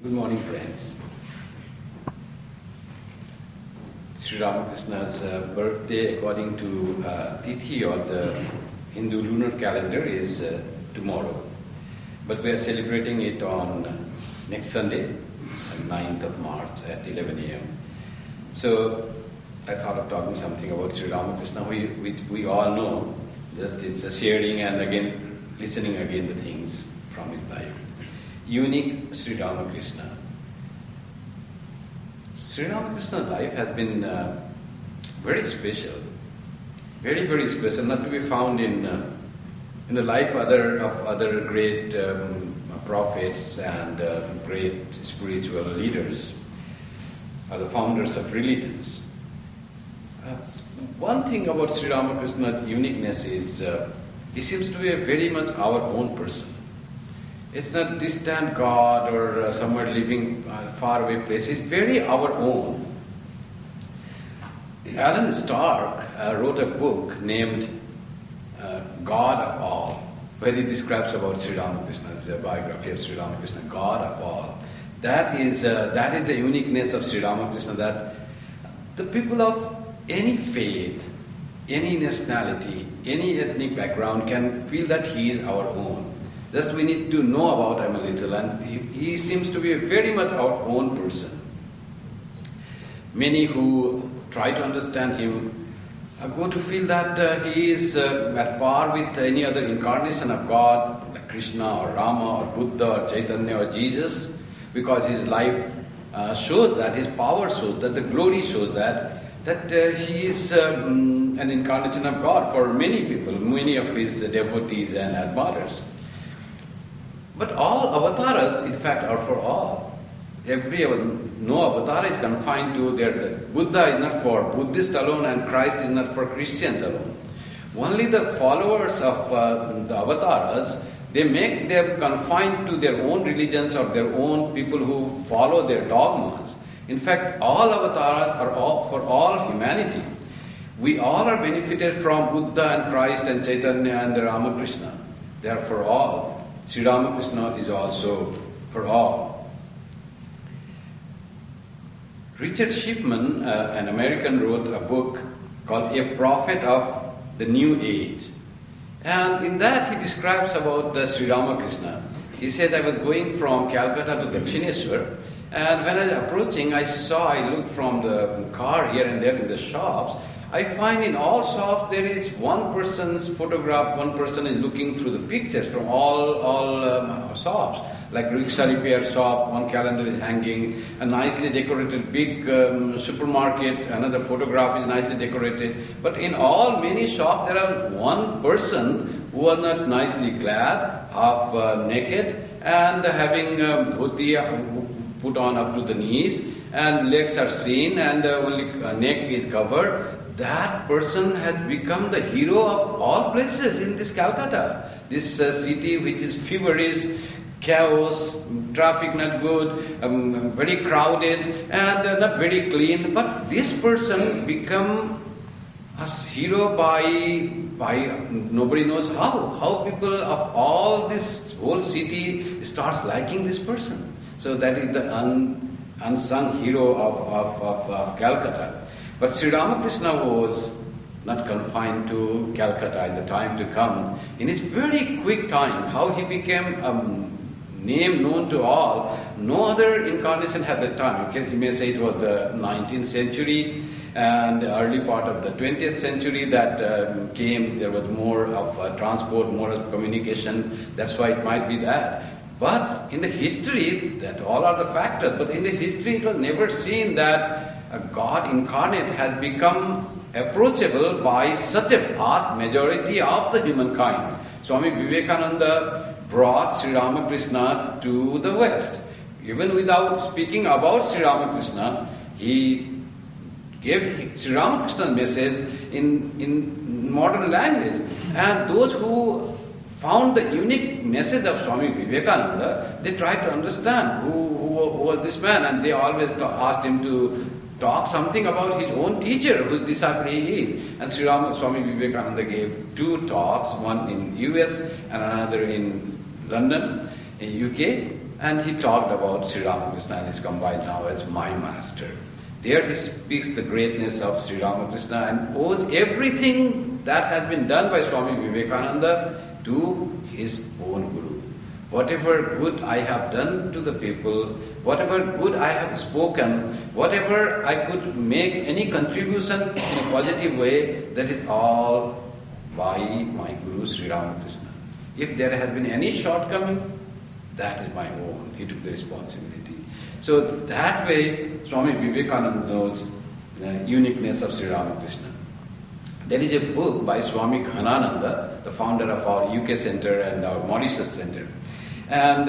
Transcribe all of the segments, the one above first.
Good morning, friends. Sri Ramakrishna's birthday, according to Tithi or the Hindu lunar calendar, is tomorrow. But we are celebrating it on next Sunday, 9th of March at 11 a.m. So I thought of talking something about Sri Ramakrishna, which we all know. Just it's a sharing and again listening again the things from his life. Unique Sri Ramakrishna. Sri Ramakrishna's life has been very special, very, very special, not to be found in the life of other great prophets and great spiritual leaders, or the founders of religions. One thing about Sri Ramakrishna's uniqueness is he seems to be very much our own person. It's not distant God or somewhere living far away place. It's very our own. Alan Stark wrote a book named God of All, where he describes about Sri Ramakrishna. It's a biography of Sri Ramakrishna, God of All. That is the uniqueness of Sri Ramakrishna, that the people of any faith, any nationality, any ethnic background can feel that he is our own. Just we need to know about him a little, and he seems to be very much our own person. Many who try to understand him go to feel that he is at par with any other incarnation of God, like Krishna or Rama or Buddha or Chaitanya or Jesus, because his life shows that, his power shows that, the glory shows that he is an incarnation of God for many people, many of his devotees and admirers. But all avatars, in fact, are for all. No avatar is confined to their... Buddha is not for Buddhists alone, and Christ is not for Christians alone. Only the followers of the avatars, they make them confined to their own religions or their own people who follow their dogmas. In fact, all avatars are all for all humanity. We all are benefited from Buddha and Christ and Chaitanya and Ramakrishna. They are for all. Sri Ramakrishna is also for all. Richard Shipman, an American, wrote a book called A Prophet of the New Age. And in that he describes about Sri Ramakrishna. He says, I was going from Calcutta to Dakshineshwar, and when I was approaching, I looked from the car here and there in the shops. I find in all shops there is one person's photograph, one person is looking through the pictures from all shops. Like rickshaw repair shop, one calendar is hanging, a nicely decorated big supermarket, another photograph is nicely decorated. But in all many shops there are one person who are not nicely clad, half naked, and having dhoti put on up to the knees, and legs are seen, and only neck is covered. That person has become the hero of all places in this Calcutta, this city which is feverish, chaos, traffic not good, very crowded and not very clean. But this person become a hero by nobody knows how people of all this whole city starts liking this person. So that is the unsung hero of Calcutta. But Sri Ramakrishna was not confined to Calcutta in the time to come. In his very quick time, how he became a name known to all, no other incarnation had that time. You may say it was the 19th century and early part of the 20th century that came. There was more of transport, more of communication. That's why it might be that. But in the history, that all are the factors, but in the history it was never seen that a God incarnate has become approachable by such a vast majority of the humankind. Swami Vivekananda brought Sri Ramakrishna to the West. Even without speaking about Sri Ramakrishna, he gave Sri Ramakrishna's message in modern language. And those who found the unique message of Swami Vivekananda, they tried to understand who was this man, and they always asked him to talk something about his own teacher, whose disciple he is. And Swami Vivekananda gave two talks, one in US and another in London, in UK. And he talked about Sri Ramakrishna and is combined now as my master. There he speaks the greatness of Sri Ramakrishna and owes everything that has been done by Swami Vivekananda to his own Guru. Whatever good I have done to the people, whatever good I have spoken, whatever I could make any contribution in a positive way, that is all by my Guru Sri Ramakrishna. If there has been any shortcoming, that is my own. He took the responsibility. So that way, Swami Vivekananda knows the uniqueness of Sri Ramakrishna. There is a book by Swami Ghanananda, the founder of our UK Center and our Mauritius Center. And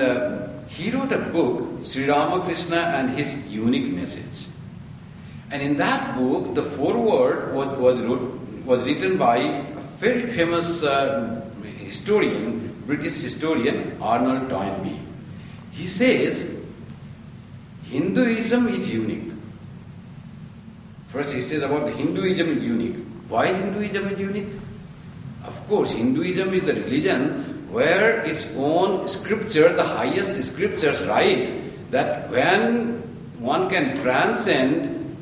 he wrote a book, Sri Ramakrishna and His Unique Message. And in that book, the foreword was written by a very famous historian, British historian, Arnold Toynbee. He says, Hinduism is unique. First he says about the Hinduism is unique. Why Hinduism is unique? Of course, Hinduism is the religion where its own scripture, the highest scriptures write that when one can transcend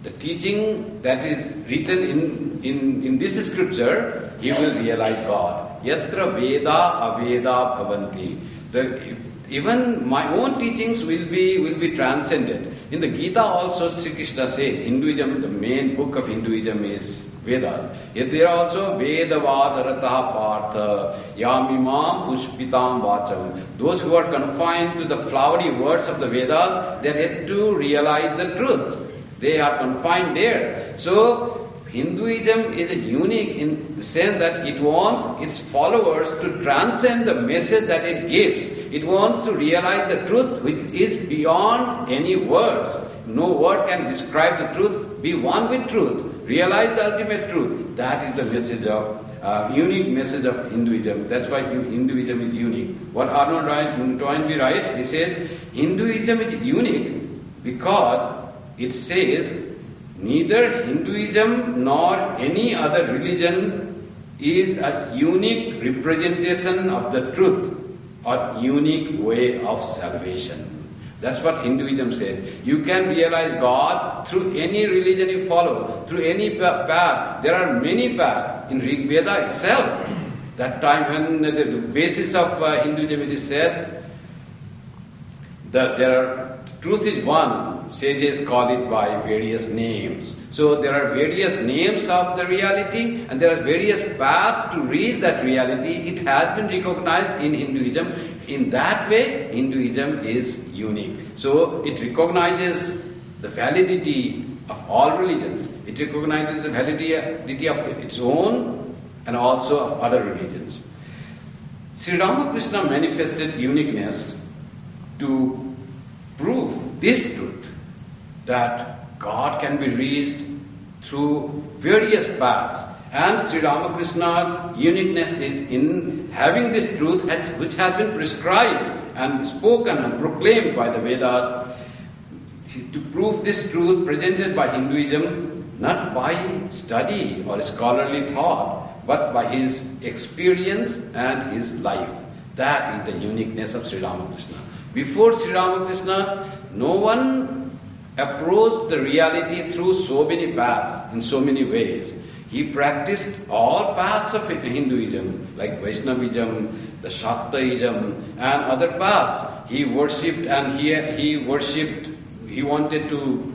the teaching that is written in this scripture, he will realize God. Yatra Veda Aveda Bhavanti. Even my own teachings will be transcended. In the Gita also Sri Krishna said, Hinduism, the main book of Hinduism is Vedas. Yet there are also Vedavadarataha Partha, Yamimam Pushpitam Vacham. Those who are confined to the flowery words of the Vedas, they are yet to realize the truth. They are confined there. So, Hinduism is unique in the sense that it wants its followers to transcend the message that it gives. It wants to realize the truth which is beyond any words. No word can describe the truth. Be one with truth. Realize the ultimate truth. That is the message of, unique message of Hinduism. That's why Hinduism is unique. What Arnold Toynbee writes, he says, Hinduism is unique because it says, neither Hinduism nor any other religion is a unique representation of the truth or unique way of salvation. That's what Hinduism says. You can realize God through any religion you follow, through any path. There are many paths. In Rig Veda itself, that time when the basis of Hinduism it is said, that truth is one. Sages call it by various names. So there are various names of the reality and there are various paths to reach that reality. It has been recognized in Hinduism. In that way, Hinduism is unique. So it recognizes the validity of all religions. It recognizes the validity of its own and also of other religions. Sri Ramakrishna manifested uniqueness to prove this truth, that God can be reached through various paths. And Sri Ramakrishna's uniqueness is in having this truth which has been prescribed and spoken and proclaimed by the Vedas. To prove this truth presented by Hinduism, not by study or scholarly thought, but by his experience and his life. That is the uniqueness of Sri Ramakrishna. Before Sri Ramakrishna, no one approached the reality through so many paths, in so many ways. He practiced all paths of Hinduism, like Vaishnavism, the Shaktaism, and other paths. He worshipped and he wanted to,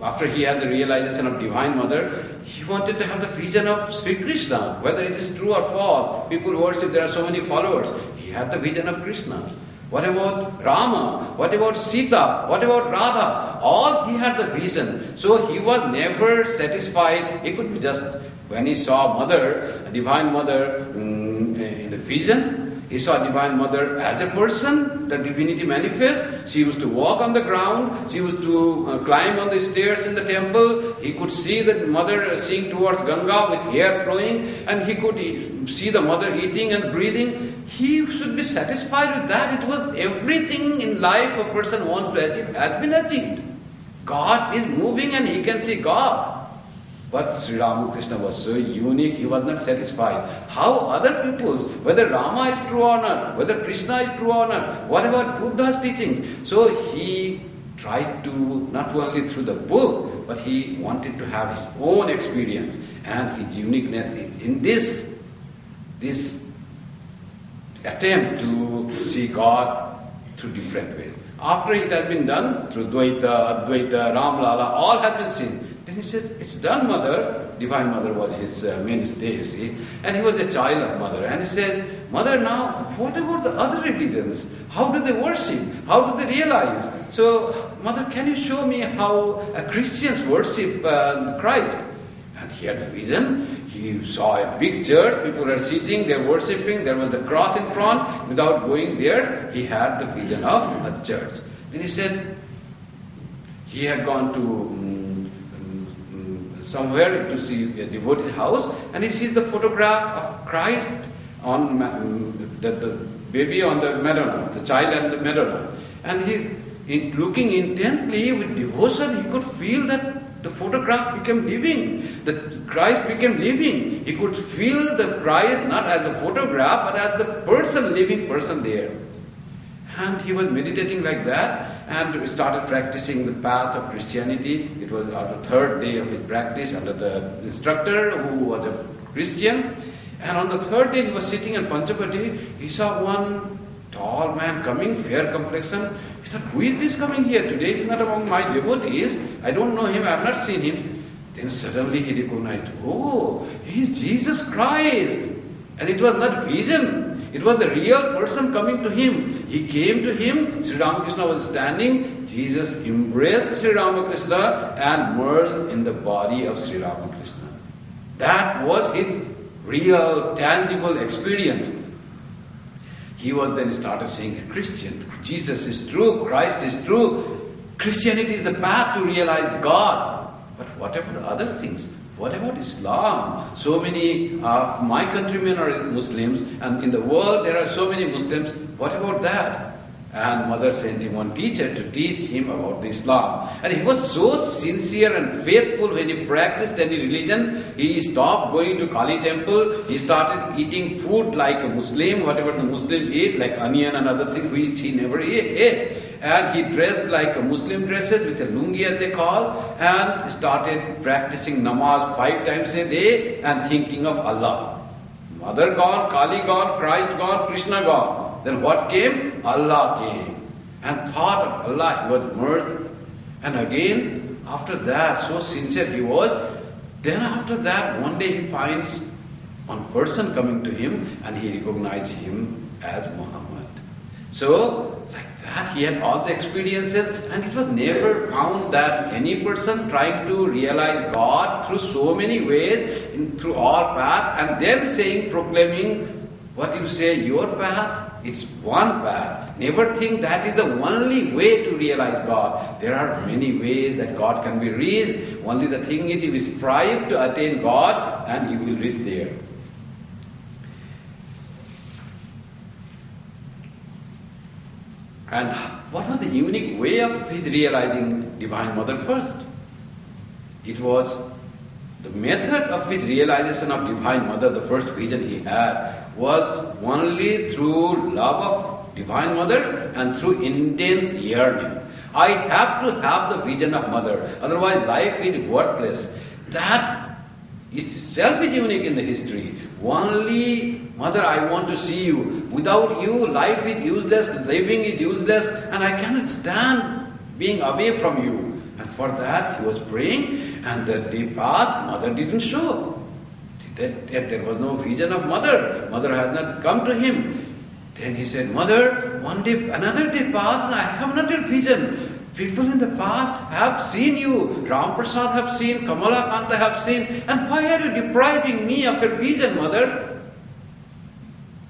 after he had the realization of Divine Mother, he wanted to have the vision of Sri Krishna, whether it is true or false. People worship, there are so many followers. He had the vision of Krishna. What about Rama? What about Sita? What about Radha? All he had the vision. So he was never satisfied. He could be just, when he saw Mother, Divine Mother in the vision, he saw Divine Mother as a person, the divinity manifest. She used to walk on the ground. She used to climb on the stairs in the temple. He could see the Mother seeing towards Ganga with hair flowing, and he could see the Mother eating and breathing. He should be satisfied with that. It was everything in life a person wants to achieve has been achieved. God is moving and he can see God. But Sri Ramakrishna was so unique, he was not satisfied. How other people's, whether Rama is true or not, whether Krishna is true or not, what about Buddha's teachings? So he tried to, not only through the book, but he wanted to have his own experience. And his uniqueness is in this attempt to see God through different ways. After it has been done, through Dvaita, Advaita, Ramlala, all has been seen. Then he said, it's done, Mother. Divine Mother was his mainstay, you see. And he was a child of Mother. And he said, Mother, now, what about the other religions? How do they worship? How do they realize? So, Mother, can you show me how Christians worship Christ? And he had the vision. He saw a big church. People were sitting, they were worshipping. There was the cross in front. Without going there, he had the vision of a church. Then he said, he had gone to somewhere to see a devoted house, and he sees the photograph of Christ on the baby on the Madonna, the child and the Madonna. And he is looking intently with devotion. He could feel that the photograph became living. The Christ became living. He could feel the Christ not as the photograph, but as the person, living person there. And he was meditating like that, and started practicing the path of Christianity. It was on the third day of his practice under the instructor who was a Christian. And on the third day he was sitting in Panchapati. He saw one tall man coming, fair complexion. He thought, who is this coming here today? He's not among my devotees. I don't know him. I have not seen him. Then suddenly he recognized, oh, he is Jesus Christ. And it was not vision. It was the real person coming to him. He came to him. Sri Ramakrishna was standing. Jesus embraced Sri Ramakrishna and merged in the body of Sri Ramakrishna. That was his real, tangible experience. He was then started saying, Christian, Jesus is true, Christ is true. Christianity is the path to realize God. But what about other things? What about Islam? So many of my countrymen are Muslims, and in the world there are so many Muslims. What about that? And Mother sent him one teacher to teach him about the Islam. And he was so sincere and faithful when he practiced any religion. He stopped going to Kali temple. He started eating food like a Muslim, whatever the Muslim ate, like onion and other things which he never ate. And he dressed like a Muslim dresses with a lungi as they call, and started practicing namaz 5 times a day and thinking of Allah. Mother gone, Kali gone, Christ gone, Krishna gone. Then what came? Allah came. And thought of Allah, he was merged. And again, after that, so sincere he was. Then after that, one day he finds one person coming to him, and he recognized him as Muhammad. So, like that, he had all the experiences, and it was never found that any person trying to realize God through so many ways, through all paths, and then saying, proclaiming what you say, your path, it's one path. Never think that is the only way to realize God. There are many ways that God can be reached. Only the thing is, if we strive to attain God, and you will reach there. And what was the unique way of his realizing Divine Mother first? It was the method of his realization of Divine Mother, the first vision he had, was only through love of Divine Mother and through intense yearning. I have to have the vision of Mother, otherwise life is worthless. That itself is unique in the history. Only, Mother, I want to see you. Without you, life is useless, living is useless, and I cannot stand being away from you. And for that, he was praying, and the day passed, Mother didn't show. There was no vision of Mother. Mother has not come to him. Then he said, Mother, one day, another day passed, and I have not a vision. People in the past have seen you. Ram Prasad have seen, Kamala Kanta have seen, and why are you depriving me of a vision, Mother?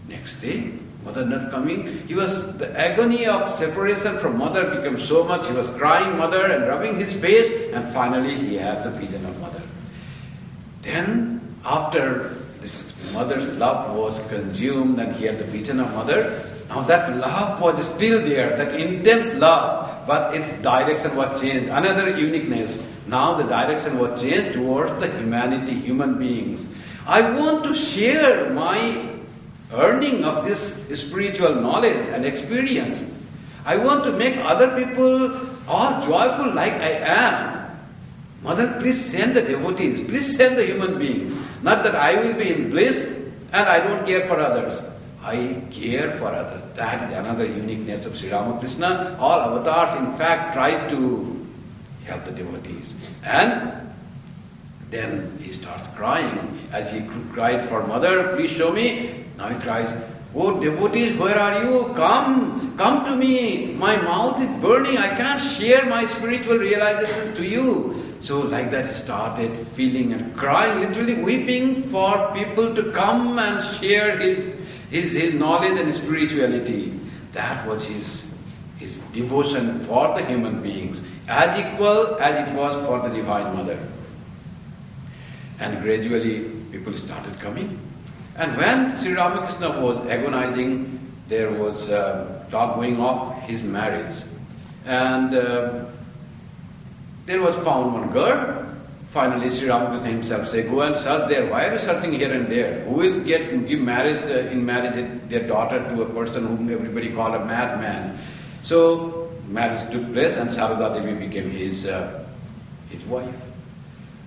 Next day, Mother not coming. The agony of separation from Mother became so much. He was crying, Mother, and rubbing his face, and finally he had the vision of Mother. Then, after this Mother's love was consumed and he had the vision of Mother, Now that love was still there, that intense love, but its direction was changed. Another uniqueness. Now the direction was changed towards the humanity, human beings. I want to share my earning of this spiritual knowledge and experience. I want to make other people all joyful like I am. Mother, please send the devotees, please send the human beings. Not that I will be in bliss and I don't care for others. I care for others. That is another uniqueness of Sri Ramakrishna. All avatars, in fact, tried to help the devotees. And then he starts crying. As he cried for mother, please show me. Now he cries, oh devotees, where are you? Come to me. My mouth is burning. I can't share my spiritual realization to you. So like that he started feeling and crying, literally weeping for people to come and share his knowledge and spirituality. That was his devotion for the human beings, as equal as it was for the Divine Mother. And gradually people started coming. And when Sri Ramakrishna was agonizing, there was talk going of his marriage. And there was found one girl. Finally, Sri Ramakrishna himself said, go and search there. Why are you searching here and there? Who will give marriage in marriage their daughter to a person whom everybody called a madman? So marriage took place and Sarada Devi became his wife.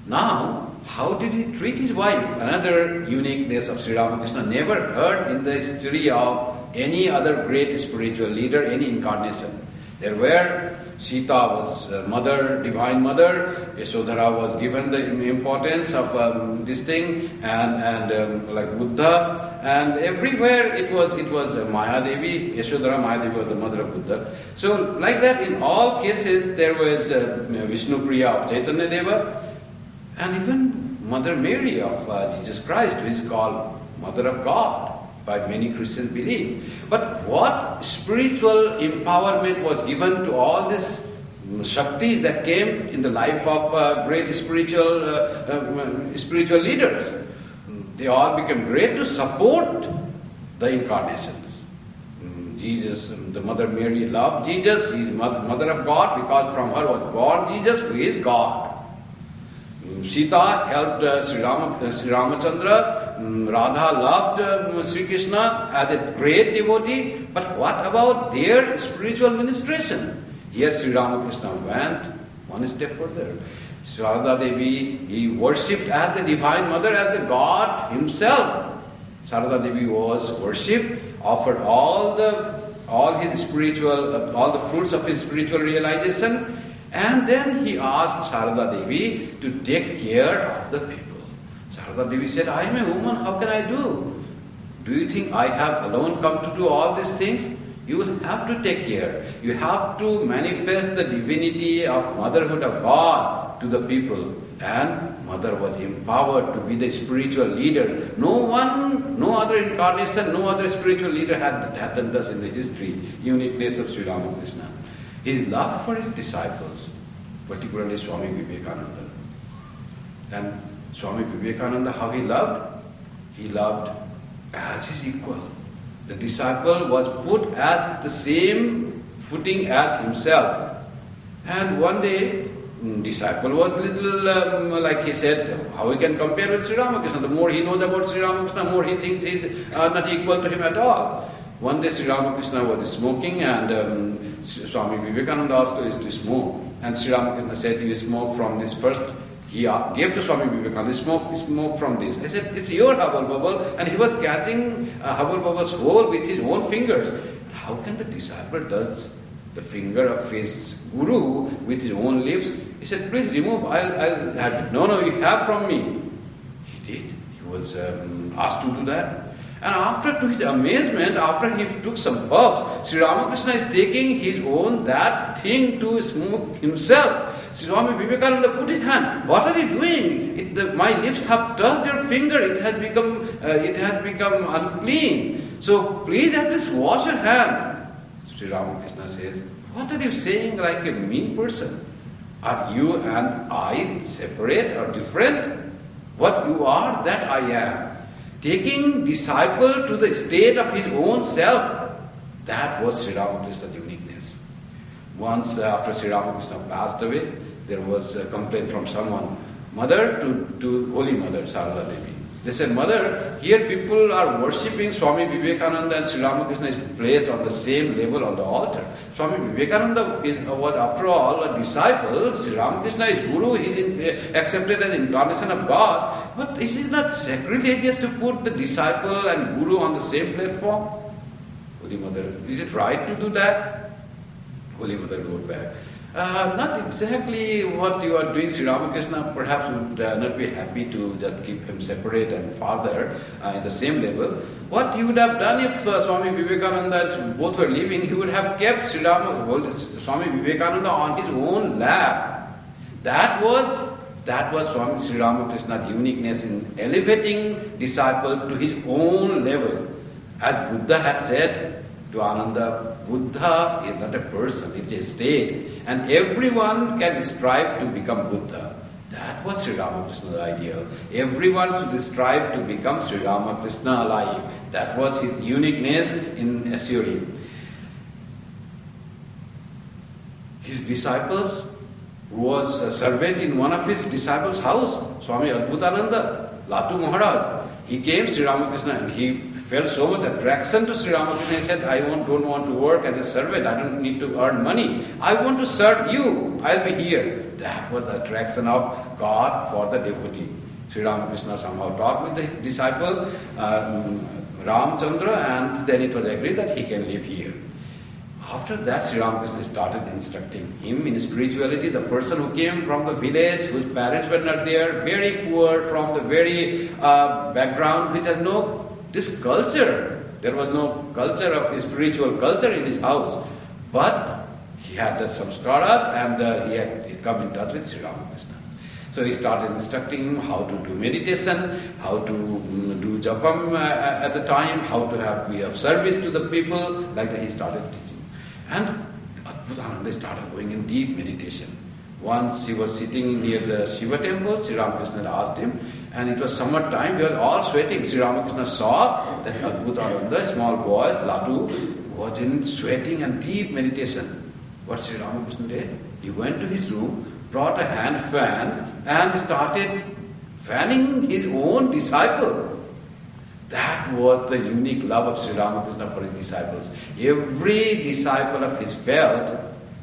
Now, how did he treat his wife? Another uniqueness of Sri Ramakrishna, never heard in the history of any other great spiritual leader, any incarnation. There were, Sita was mother, divine mother, Yasodhara was given the importance of this thing, and like Buddha, and everywhere it was Maya Devi, Yasodhara Maya Devi was the mother of Buddha. So like that in all cases there was Vishnu Priya of Chaitanya Deva, and even Mother Mary of Jesus Christ, who is called Mother of God by many Christians believe. But what spiritual empowerment was given to all these Shaktis that came in the life of great spiritual leaders? They all became great to support the incarnations. Jesus, the Mother Mary loved Jesus, she is Mother of God because from her was born Jesus, who is God. Sita helped Sri Ramachandra. Radha loved Sri Krishna as a great devotee. But what about their spiritual ministration? Here Sri Ramakrishna went one step further. Sarada Devi, he worshipped as the Divine Mother, as the God himself. Sarada Devi was worshipped, offered all the fruits of his spiritual realization. And then he asked Sarada Devi to take care of the people. Sarada Devi said, I am a woman, how can I do? Do you think I have alone come to do all these things? You will have to take care. You have to manifest the divinity of motherhood of God to the people. And Mother was empowered to be the spiritual leader. No other incarnation, no other spiritual leader had done this in the history. Uniqueness of Sri Ramakrishna. His love for his disciples, particularly Swami Vivekananda. And Swami Vivekananda, how he loved? He loved as his equal. The disciple was put at the same footing as himself. And one day, disciple was little, like he said, how he can compare with Sri Ramakrishna? The more he knows about Sri Ramakrishna, the more he thinks he's not equal to him at all. One day Sri Ramakrishna was smoking and Swami Vivekananda also used to smoke. And Sri Ramakrishna said, you smoke from this first. He gave to Swami Vivekananda, smoke from this. I said, it's your hubble bubble. And he was catching hubble bubble's hole with his own fingers. How can the disciple touch the finger of his guru with his own lips? He said, please remove, I'll have it. No, you have from me. He did. He was asked to do that. And after, to his amazement, after he took some puffs, Sri Ramakrishna is taking his own that thing to smoke himself. Swami Vivekananda put his hand. What are you doing? My lips have touched your finger. It has become unclean. So please at least wash your hand. Sri Ramakrishna says, what are you saying like a mean person? Are you and I separate or different? What you are, that I am. Taking disciple to the state of his own self. That was Sri Ramakrishna's uniqueness. Once after Sri Ramakrishna passed away, there was a complaint from someone, mother to Holy Mother, Sarada Devi. They said, Mother, here people are worshipping Swami Vivekananda and Sri Ramakrishna is placed on the same level on the altar. Swami Vivekananda was after all a disciple. Sri Ramakrishna is Guru, he is accepted as incarnation of God. But is it not sacrilegious to put the disciple and Guru on the same platform? Holy Mother, is it right to do that? Holy Mother wrote back, not exactly what you are doing. Sri Ramakrishna perhaps would not be happy to just keep him separate and farther in the same level. What he would have done if Swami Vivekananda both were living, he would have kept Swami Vivekananda on his own lap. That was Swami Sri Ramakrishna's uniqueness in elevating disciple to his own level. As Buddha had said to Ananda, Buddha is not a person, it's a state, and everyone can strive to become Buddha. That was Sri Ramakrishna's ideal. Everyone should strive to become Sri Ramakrishna alive. That was his uniqueness in assuring. His disciples, who was a servant in one of his disciples' house, Swami Adbhutananda, Latu Maharaj, he came Sri Ramakrishna and he felt so much attraction to Sri Ramakrishna. He said, I don't want to work as a servant. I don't need to earn money. I want to serve you. I'll be here. That was the attraction of God for the devotee. Sri Ramakrishna somehow talked with his disciple, Ramchandra, and then it was agreed that he can live here. After that, Sri Ramakrishna started instructing him in spirituality. The person who came from the village, whose parents were not there, very poor, from the very background which has no this culture. There was no culture of spiritual culture in his house. But he had the samskara and he had come in touch with Sri Ramakrishna. So he started instructing him how to do meditation, how to do japam at the time, how to be of service to the people. Like that he started teaching. And Adbhutananda started going in deep meditation. Once he was sitting near the Shiva temple, Sri Ramakrishna asked him, and it was summer time, we were all sweating. Sri Ramakrishna saw that Adbhutananda, small boy, Latu, was in sweating and deep meditation. What Sri Ramakrishna did? He went to his room, brought a hand fan, and started fanning his own disciple. That was the unique love of Sri Ramakrishna for his disciples. Every disciple of his felt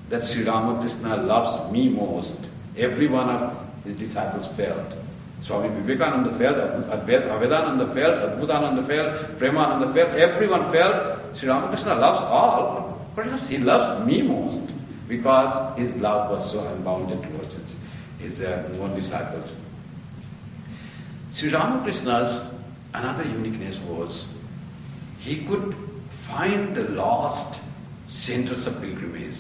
that Sri Ramakrishna loves me most. Every one of his disciples felt. Swami Vivekananda felt, Avedananda felt, Adbhutananda felt, Premananda felt, everyone felt Sri Ramakrishna loves all. Perhaps he loves me most because his love was so unbounded towards his own disciples. Sri Ramakrishna's another uniqueness was he could find the lost centers of pilgrimage.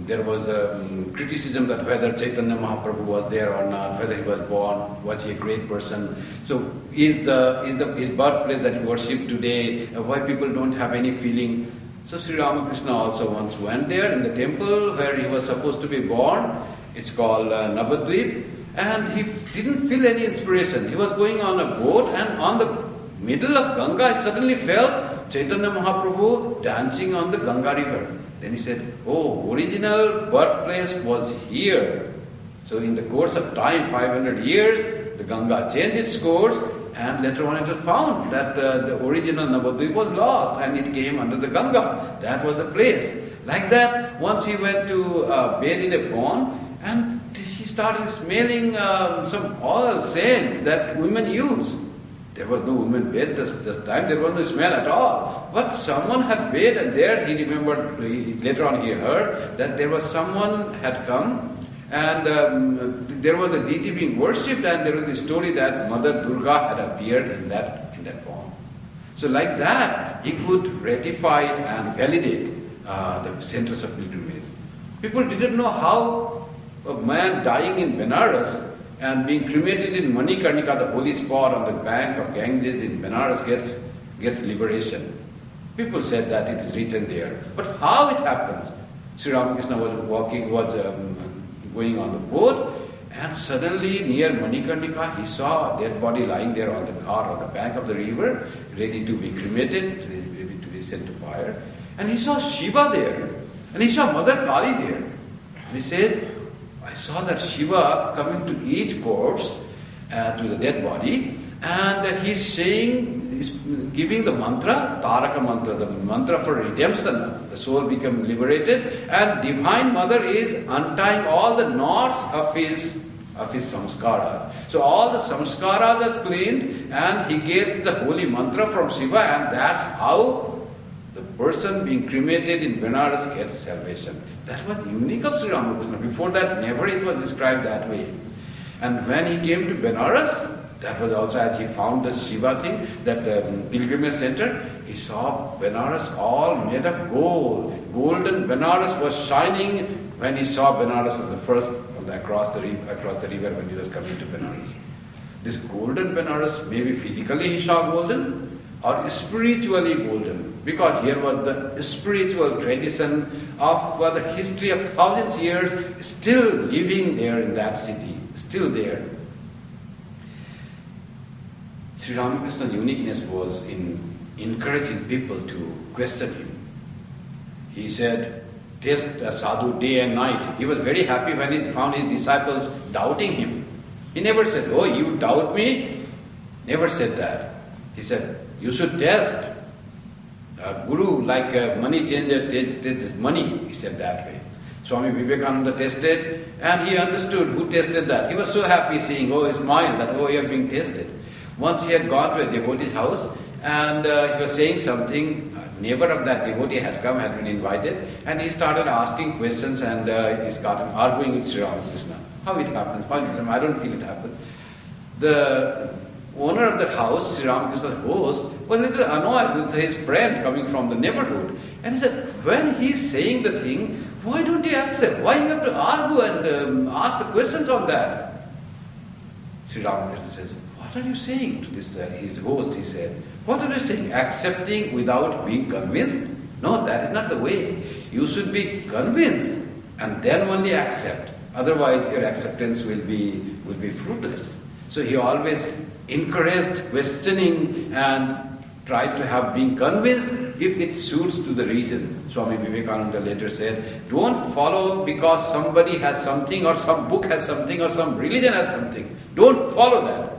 There was a criticism that whether Chaitanya Mahaprabhu was there or not, whether he was born, was he a great person. So is his birthplace that we worship today, why people don't have any feeling. So Sri Ramakrishna also once went there in the temple where he was supposed to be born. It's called Navadvip. And he didn't feel any inspiration. He was going on a boat and on the middle of Ganga he suddenly felt Chaitanya Mahaprabhu dancing on the Ganga river. Then he said, oh, original birthplace was here. So in the course of time, 500 years, the Ganga changed its course and later on it was found that the original Navadvip was lost and it came under the Ganga. That was the place. Like that, once he went to bathe in a pond and he started smelling some oil scent that women use. There was no woman bathed this time, there was no smell at all. But someone had bathed and there he remembered, later on he heard that there was someone had come and there was a deity being worshipped and there was a story that Mother Durga had appeared in that pond. So like that, he could ratify and validate the centers of pilgrimage. People didn't know how a man dying in Benares and being cremated in Manikarnika, the holy spot on the bank of Ganges in Benares, gets liberation. People said that it is written there. But how it happens? Sri Ramakrishna was going on the boat and suddenly near Manikarnika he saw a dead body lying there on the bank of the river, ready to be cremated, ready to be set to fire. And he saw Shiva there. And he saw Mother Kali there. And he said, I saw that Shiva coming to each corpse, to the dead body, and he's saying, he's giving the mantra, Taraka mantra, the mantra for redemption. The soul become liberated, and Divine Mother is untying all the knots of his samskaras. So all the samskaras are cleaned, and he gets the holy mantra from Shiva, and that's how the person being cremated in Benares gets salvation. That was unique of Sri Ramakrishna. Before that, never it was described that way. And when he came to Benares, that was also as he found the Shiva thing, that pilgrimage center, he saw Benares all made of gold. Golden Benares was shining when he saw Benares on the first, across the river when he was coming to Benares. This golden Benares, maybe physically he saw golden, or spiritually golden, because here was the spiritual tradition of the history of thousands of years still living there in that city, still there. Sri Ramakrishna's uniqueness was in encouraging people to question him. He said, test a sadhu day and night. He was very happy when he found his disciples doubting him. He never said, oh, you doubt me? Never said that. He said, you should test. A guru, like a money changer, tested money. He said that way. Swami Vivekananda tested, and he understood who tested that. He was so happy seeing, he smiled that, you are being tested. Once he had gone to a devotee's house, and he was saying something. A neighbor of that devotee had come, had been invited, and he started asking questions, and he started arguing with Sri Ramakrishna. How it happens? I don't feel it happened. The owner of that house, Sri Ramakrishna's host, was a little annoyed with his friend coming from the neighborhood. And he said, when he's saying the thing, why don't you accept? Why you have to argue and ask the questions on that? Sri Ramakrishna says, what are you saying to this, his host? He said, what are you saying? Accepting without being convinced? No, that is not the way. You should be convinced and then only accept. Otherwise, your acceptance will be fruitless. So he always encouraged questioning and tried to have been convinced if it suits to the reason. Swami Vivekananda later said, don't follow because somebody has something or some book has something or some religion has something. Don't follow that.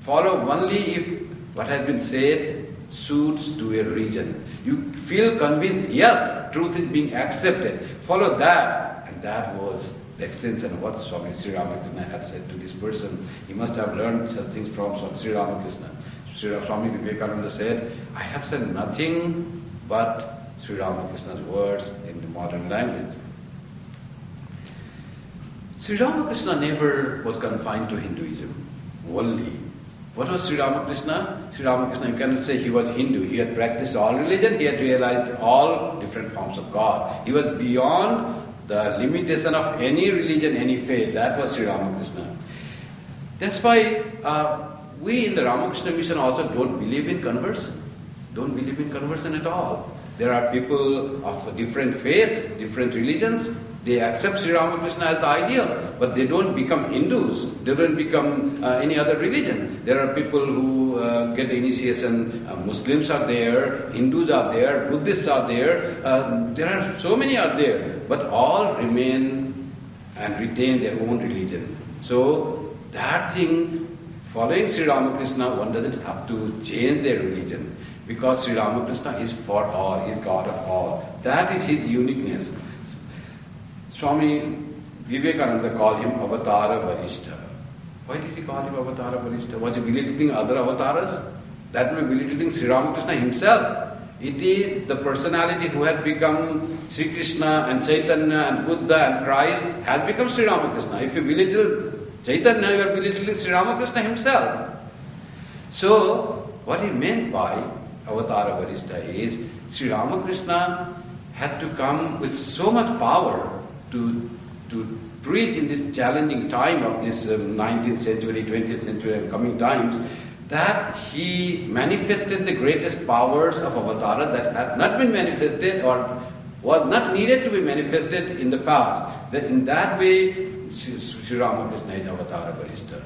Follow only if what has been said suits to your reason. You feel convinced, yes, truth is being accepted. Follow that. And that was the extension of what Swami Sri Ramakrishna had said to this person. He must have learned such things from Sri Ramakrishna. Swami Vivekananda said, I have said nothing but Sri Ramakrishna's words in the modern language. Sri Ramakrishna never was confined to Hinduism only. What was Sri Ramakrishna? Sri Ramakrishna, you cannot say he was Hindu. He had practiced all religion. He had realized all different forms of God. He was beyond the limitation of any religion, any faith. That was Sri Ramakrishna. That's why we in the Ramakrishna mission also don't believe in conversion. Don't believe in conversion at all. There are people of different faiths, different religions. They accept Sri Ramakrishna as the ideal, but they don't become Hindus. They don't become any other religion. There are people who get the initiation. Muslims are there, Hindus are there, Buddhists are there. There are so many are there, but all remain and retain their own religion. So that thing, following Sri Ramakrishna, one doesn't have to change their religion because Sri Ramakrishna is for all, he is God of all. That is his uniqueness. Swami Vivekananda called him Avatara Varishta. Why did he call him Avatara Varishta? Was he belittling other avatars? That would be belittling Sri Ramakrishna himself. It is the personality who had become Sri Krishna and Chaitanya and Buddha and Christ has become Sri Ramakrishna. If you belittle Chaitanya, you are belittling Sri Ramakrishna himself. So, what he meant by Avatara Varishta is Sri Ramakrishna had to come with so much power to preach in this challenging time of this 19th century, 20th century and coming times, that he manifested the greatest powers of Avatara that had not been manifested or was not needed to be manifested in the past. That in that way, Sri Ramakrishna is Avatara Varishta.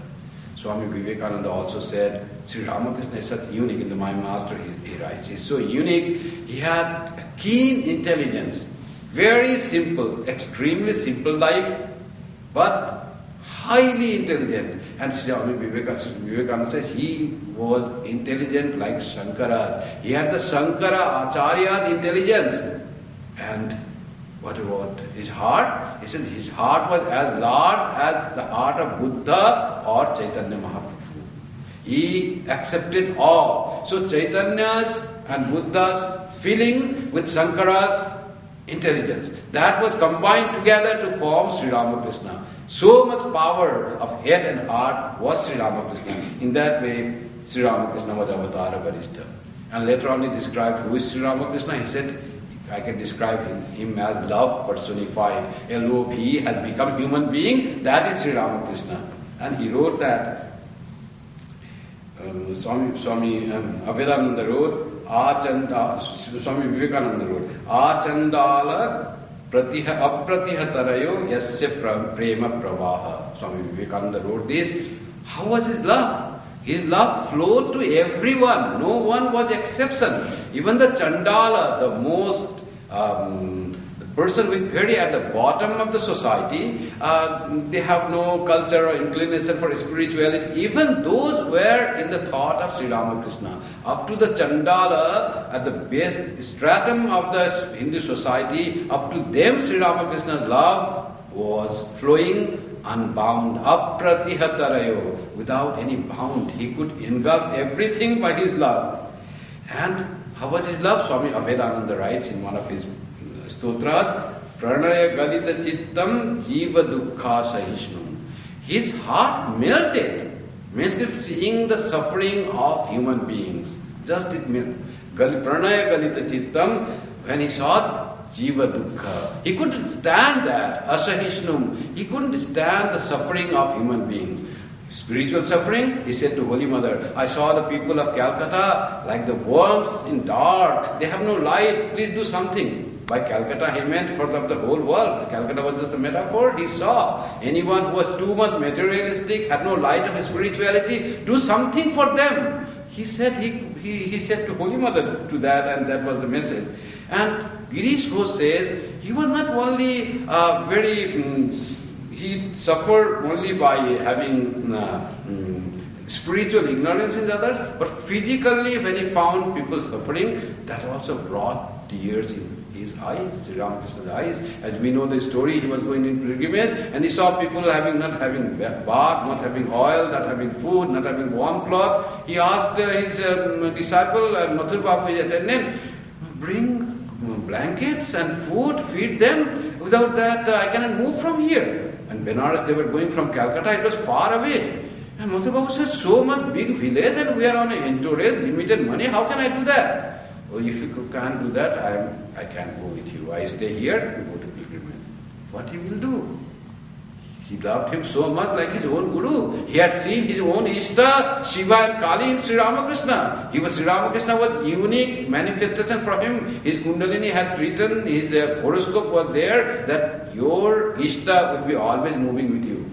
Swami Vivekananda also said, Sri Ramakrishna is such unique. In the My Master he writes, he's so unique. He had a keen intelligence, very simple, extremely simple life, but highly intelligent. And Swami Vivekananda says he was intelligent like Shankara. He had the Shankara Acharya's intelligence. And what about his heart? He says his heart was as large as the heart of Buddha or Chaitanya Mahaprabhu. He accepted all. So Chaitanya's and Buddha's feeling with Shankara's intelligence, that was combined together to form Sri Ramakrishna. So much power of head and heart was Sri Ramakrishna. In that way, Sri Ramakrishna was Avatara Varishta. And later on he described who is Sri Ramakrishna. He said, I can describe him as love personified. L-O-V has become human being, that is Sri Ramakrishna. And he wrote that, Swami Avedananda wrote, Swami Vivekananda wrote, Achandala apratihatarayo yasya prema pravaha. Swami Vivekananda wrote this. How was his love? His love flowed to everyone. No one was exception. Even the Chandala, the most the person with very at the bottom of the society, they have no culture or inclination for spirituality. Even those were in the thought of Sri Ramakrishna. Up to the Chandala, at the base stratum of the Hindu society, up to them Sri Ramakrishna's love was flowing unbound, apratihatarayo, without any bound. He could engulf everything by his love. And how was his love? Swami Avedananda writes in one of his stotras, Pranaya Galita Chittam Jiva Dukkha Sahishnum. His heart melted seeing the suffering of human beings. Just it melted. Pranaya Galita Chittam, when he saw Jiva Dukkha, he couldn't stand that. Asahishnum, he couldn't stand the suffering of human beings. Spiritual suffering, he said to Holy Mother, I saw the people of Calcutta like the worms in dark. They have no light. Please do something. By Calcutta, he meant for the whole world. Calcutta was just a metaphor. He saw anyone who was too much materialistic, had no light of spirituality, do something for them. He said he said to Holy Mother to that, and that was the message. And Girish Ghosh says he was not only he suffered only by having spiritual ignorance in others, but physically when he found people suffering, that also brought tears in his eyes, Sri Ramakrishna's eyes. As we know the story, he was going in pilgrimage and he saw people not having bath, not having oil, not having food, not having warm cloth. He asked his disciple, Mathur Babu, his attendant, bring blankets and food, feed them. Without that, I cannot move from here. And Benares, they were going from Calcutta, it was far away. And Mathur Babu said, so much big village and we are on an entourage, limited money, how can I do that? Oh, if you can't do that, I can't go with you. I stay here, we go to pilgrimage. What he will do? He loved him so much like his own Guru. He had seen his own Ishta, Shiva and Kali in Sri Ramakrishna. Sri Ramakrishna was unique manifestation from him. His Kundalini had written, his horoscope was there, that your Ishta will be always moving with you.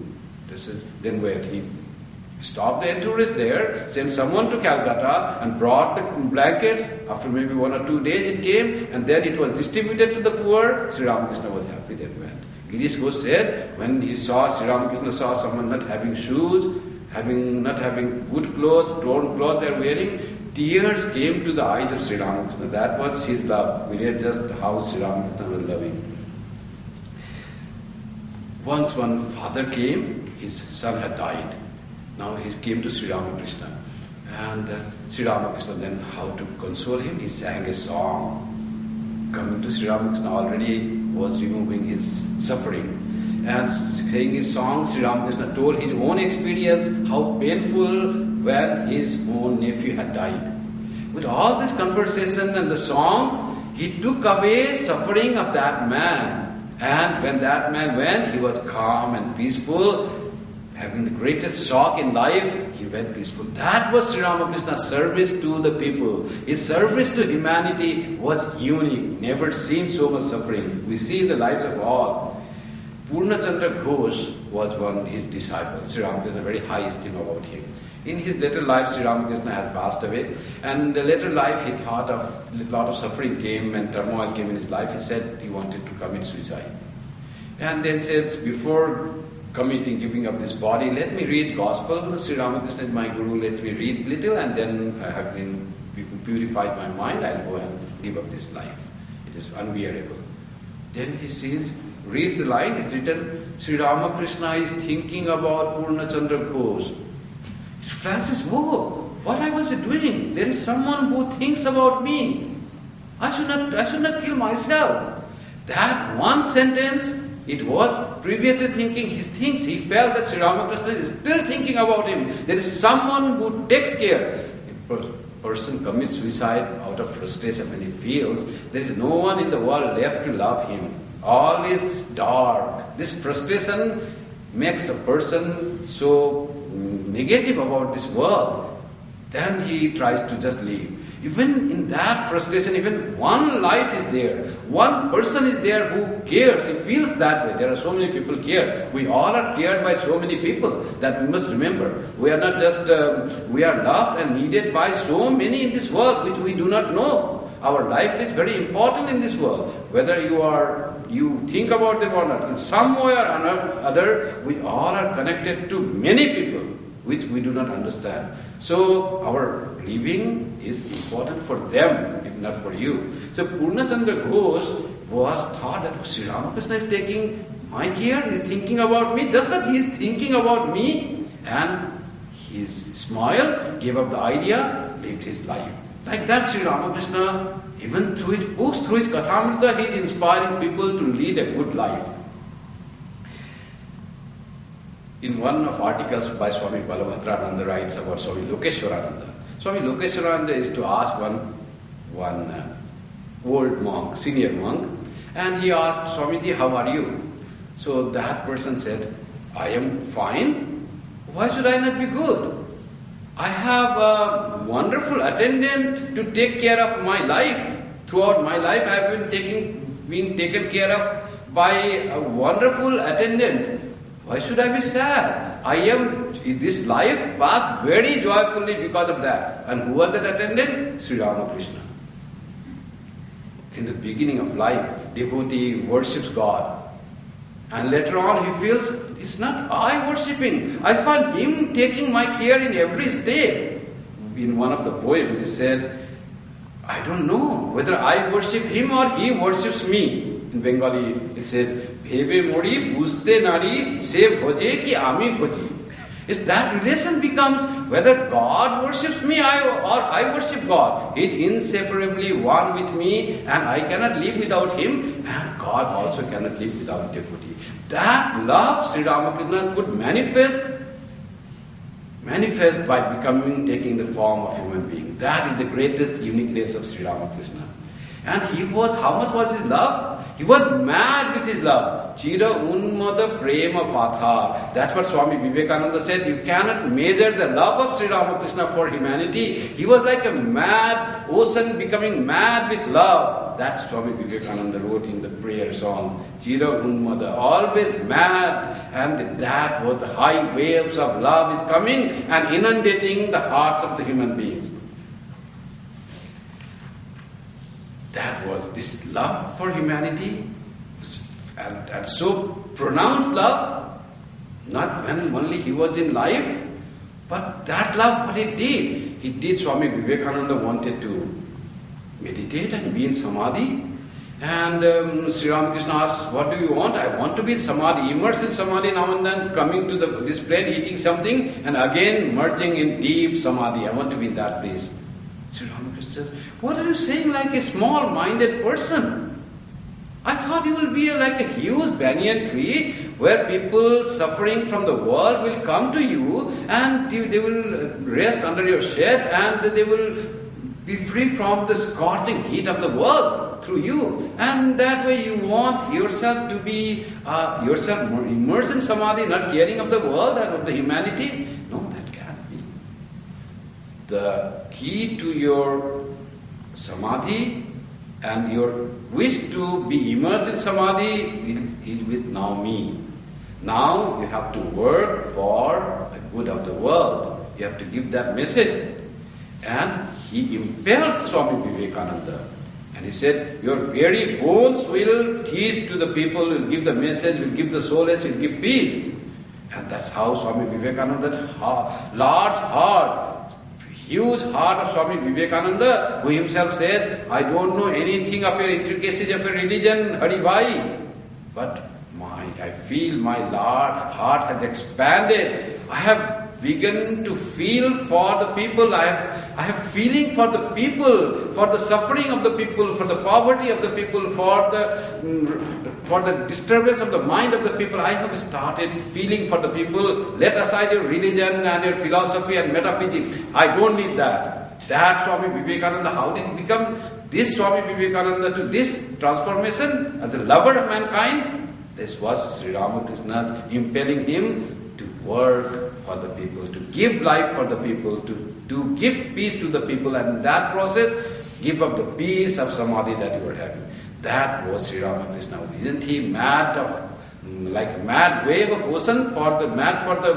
Then where he stopped the entourage there, sent someone to Calcutta and brought the blankets. After maybe 1 or 2 days it came and then it was distributed to the poor. Sri Ramakrishna was happy, then went. Girish Ghosh said, when he saw, Sri Ramakrishna saw someone not having shoes, not having good clothes, torn clothes they are wearing, tears came to the eyes of Sri Ramakrishna. That was his love. We read just how Sri Ramakrishna was loving. Once one father came, his son had died. Now he came to Sri Ramakrishna. And Sri Ramakrishna then, how to console him? He sang a song. Coming to Sri Ramakrishna already was removing his suffering. And saying his song, Sri Ramakrishna told his own experience, how painful when his own nephew had died. With all this conversation and the song, he took away suffering of that man. And when that man went, he was calm and peaceful, having the greatest shock in life, he went peaceful. That was Sri Ramakrishna's service to the people. His service to humanity was unique. Never seen so much suffering. We see in the lives of all. Purnachandra Ghosh was his disciple. Sri Ramakrishna very high esteem about him. In his later life, Sri Ramakrishna had passed away, and in the later life he thought of a lot of suffering came and turmoil came in his life. He said he wanted to commit suicide. And then says, before giving up this body, let me read gospel. Sri Ramakrishna is my guru, let me read little, and then I have been purified my mind, I'll go and give up this life. It is unbearable. Then he reads the line, it's written, Sri Ramakrishna is thinking about Purnachandra Ghosh. It flashes, whoa, what I was doing? There is someone who thinks about me. I should not kill myself. That one sentence, it was previously thinking, he felt that Sri Ramakrishna is still thinking about him. There is someone who takes care. If a person commits suicide out of frustration when he feels there is no one in the world left to love him. All is dark. This frustration makes a person so negative about this world. Then he tries to just leave. Even in that frustration, even one light is there. One person is there who cares. He feels that way. There are so many people care. We all are cared by so many people that we must remember. We are not just, we are loved and needed by so many in this world which we do not know. Our life is very important in this world. Whether you think about them or not, in some way or other, we all are connected to many people which we do not understand. So our living is important for them, if not for you. So Purnachandra Ghosh was thought that Sri Ramakrishna is taking my care, he is thinking about me, just that he is thinking about me. And his smile gave up the idea, lived his life. Like that, Sri Ramakrishna, even through his books, through his Kathamrita, he is inspiring people to lead a good life. In one of articles by Swami Balabhadrananda writes about Swami Lokeshwarananda. Swami Lokeshwarananda is to ask one old monk, senior monk, and he asked, Swamiji, how are you? So that person said, I am fine. Why should I not be good? I have a wonderful attendant to take care of my life. Throughout my life I have been taken care of by a wonderful attendant. Why should I be sad? This life passed very joyfully because of that. And who was that attendant? Sri Ramakrishna. In the beginning of life, devotee worships God. And later on he feels, it's not I worshipping. I find him taking my care in every step. In one of the poems it is said, I don't know whether I worship him or he worships me. In Bengali it says, Bhebe mori bujte nari se bhoje ki ami bhoji. It's that relation becomes whether God worships me or I worship God. He is inseparably one with me and I cannot live without him and God also cannot live without devotee. That love Sri Ramakrishna could manifest by taking the form of human being. That is the greatest uniqueness of Sri Ramakrishna. And how much was his love? He was mad with his love. Chira unmada prema patha. That's what Swami Vivekananda said. You cannot measure the love of Sri Ramakrishna for humanity. He was like a mad ocean becoming mad with love. That's Swami Vivekananda wrote in the prayer song. Chira unmada, always mad. And that was the high waves of love is coming and inundating the hearts of the human beings. That was this love for humanity, and so pronounced love, not when only he was in life, but that love, what it did. Swami Vivekananda wanted to meditate and be in samadhi, and Sri Ramakrishna asked, what do you want? I want to be in samadhi, immersed in samadhi now and then, coming to this plane, eating something, and again merging in deep samadhi. I want to be in that place. Sri Ramakrishna says, what are you saying like a small-minded person? I thought you will be like a huge banyan tree where people suffering from the world will come to you and they will rest under your shade and they will be free from the scorching heat of the world through you. And that way you want yourself to be yourself immersed in samadhi, not caring of the world and of the humanity. No, that can't be. The key to your samadhi And your wish to be immersed in samadhi is with now me. Now you have to work for the good of the world. You have to give that message. And he impelled Swami Vivekananda. And he said, your very bones will teach to the people, will give the message, will give the solace, will give peace. And that's how Swami Vivekananda, large heart, huge heart of Swami Vivekananda, who himself says, I don't know anything of your intricacies of your religion, Hari Bhai. But I feel my large heart has expanded. I have begun to feel for the people. I have feeling for the people, for the suffering of the people, for the poverty of the people, for the disturbance of the mind of the people. I have started feeling for the people. Let aside your religion and your philosophy and metaphysics. I don't need that. That Swami Vivekananda, how did it become this Swami Vivekananda to this transformation as a lover of mankind? This was Sri Ramakrishna impelling him to work for the people, to give life for the people, to give peace to the people, and in that process, give up the peace of samadhi that you were having. That was Sri Ramakrishna. Isn't he mad like a mad wave of ocean mad for the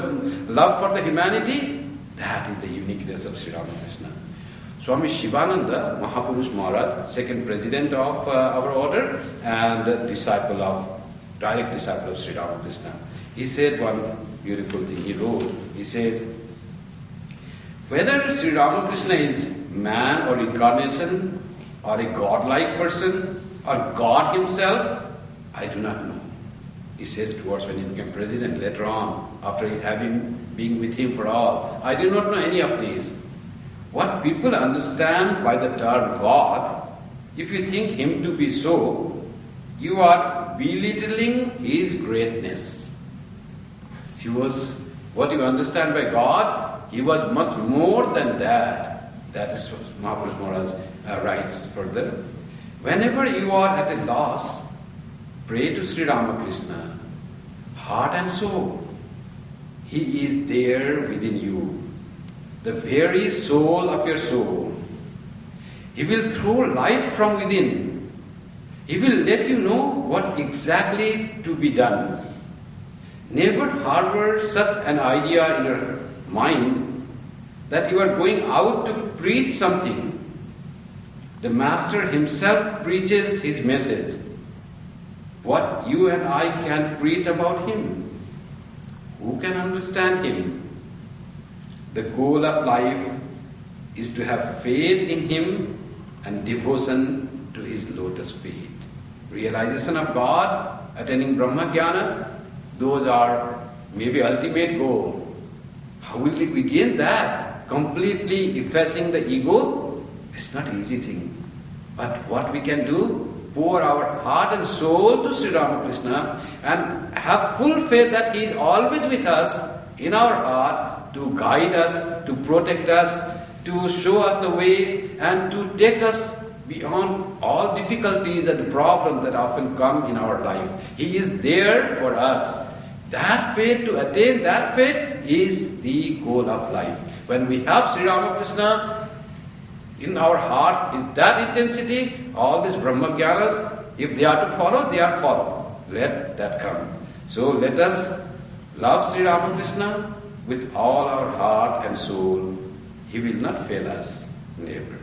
love for the humanity? That is the uniqueness of Sri Ramakrishna. Swami Shivananda, Mahapurush Maharaj, second president of our order and direct disciple of Sri Ramakrishna. He said one beautiful thing. He wrote, he said, whether Sri Ramakrishna is man or incarnation or a godlike person or God himself, I do not know. He says towards when he became president later on, after being with him for all. I do not know any of these. What people understand by the term God, if you think him to be so, you are belittling his greatness. What you understand by God, he was much more than that. That is what Mahapurush Maharaj writes further. Whenever you are at a loss, pray to Sri Ramakrishna, heart and soul. He is there within you, the very soul of your soul. He will throw light from within. He will let you know what exactly to be done. Never harbor such an idea in your mind that you are going out to preach something. The Master himself preaches his message. What you and I can preach about him? Who can understand him? The goal of life is to have faith in him and devotion to his lotus feet. Realization of God, attaining Brahma Jnana, those are maybe ultimate goal. How will we begin that? Completely effacing the ego? It's not an easy thing. But what we can do, pour our heart and soul to Sri Ramakrishna and have full faith that he is always with us in our heart to guide us, to protect us, to show us the way and to take us beyond all difficulties and problems that often come in our life. He is there for us. That faith, to attain that faith, is the goal of life. When we have Sri Ramakrishna in our heart, in that intensity, all these Brahma Jnanas, if they are to follow, they are followed. Let that come. So let us love Sri Ramakrishna with all our heart and soul. He will not fail us, never.